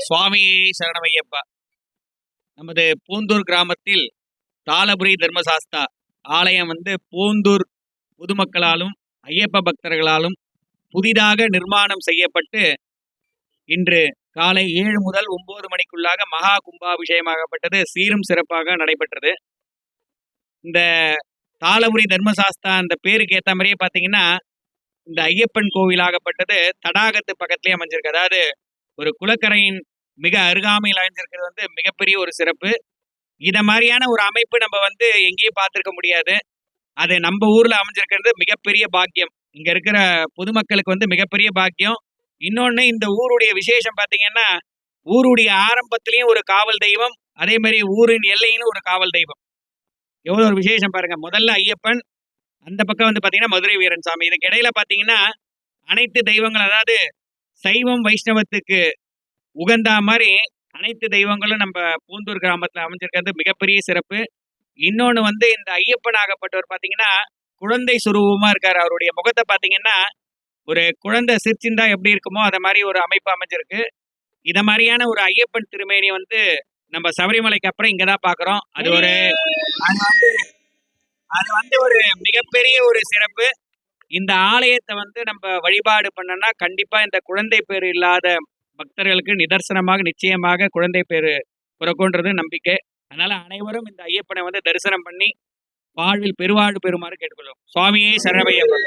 சுவாமியே சரணமையப்பா. நமது பூந்தூர் கிராமத்தில் தாளபுரி தர்மசாஸ்தா ஆலயம் பூந்தூர் பொதுமக்களாலும் ஐயப்ப பக்தர்களாலும் புதிதாக நிர்மாணம் செய்யப்பட்டு இன்று காலை 7 முதல் 9 மணிக்குள்ளாக மகா கும்பாபிஷேகமாகப்பட்டது சீரும் சிறப்பாக நடைபெற்றது. இந்த தாளபுரி தர்மசாஸ்தா அந்த பேருக்கு ஏற்ற மாதிரியே பார்த்தீங்கன்னா, இந்த ஐயப்பன் கோவிலாகப்பட்டது தடாகத்து பக்கத்திலே அமைஞ்சிருக்கு. அதாவது ஒரு குளக்கரையின் மிக அருகாமையில் அமைஞ்சிருக்கிறது மிகப்பெரிய ஒரு சிறப்பு. இத மாதிரியான ஒரு அமைப்பு நம்ம எங்கேயும் பார்த்திருக்க முடியாது. அது நம்ம ஊர்ல அமைஞ்சிருக்கிறது மிகப்பெரிய பாக்கியம். இங்க இருக்கிற பொதுமக்களுக்கு மிகப்பெரிய பாக்கியம். இன்னொன்னு, இந்த ஊருடைய விசேஷம் பார்த்தீங்கன்னா, ஊருடைய ஆரம்பத்திலையும் ஒரு காவல் தெய்வம், அதே மாதிரி ஊரின் எல்லையிலும் ஒரு காவல் தெய்வம். எவ்வளவு ஒரு விசேஷம் பாருங்க. முதல்ல ஐயப்பன், அந்த பக்கம் பார்த்தீங்கன்னா மதுரை வீரன் சாமி. இதுக்கு இடையில பார்த்தீங்கன்னா அனைத்து தெய்வங்கள், அதாவது சைவம் வைஷ்ணவத்துக்கு உகந்தா மாதிரி அனைத்து தெய்வங்களும் நம்ம பூந்தூர் கிராமத்துல அமைஞ்சிருக்கிறது மிகப்பெரிய சிறப்பு. இன்னொன்னு, இந்த ஐயப்பன் ஆகப்பட்டவர் பாத்தீங்கன்னா குழந்தை சுரூபமா இருக்காரு. அவருடைய முகத்தை பாத்தீங்கன்னா ஒரு குழந்தை சிரிச்சிருந்தா எப்படி இருக்குமோ அத மாதிரி ஒரு அமைப்பு அமைஞ்சிருக்கு. இத மாதிரியான ஒரு ஐயப்பன் திருமேனி நம்ம சபரிமலைக்கு அப்புறம் இங்கதான் பாக்குறோம். அது ஒரு மிகப்பெரிய ஒரு சிறப்பு. இந்த ஆலயத்தை நம்ம வழிபாடு பண்ணனா கண்டிப்பா இந்த குழந்தை பேர் இல்லாத பக்தர்களுக்கு நிதர்சனமாக நிச்சயமாக குழந்தை பேரு பிறக்கும்ன்றது நம்பிக்கை. அதனால அனைவரும் இந்த ஐயப்பனை தரிசனம் பண்ணி வாழ்வில் பெருவாழ்வு பெறுமாறு கேட்டுக்கொள்ளும். சுவாமியே சரணமையப்பா.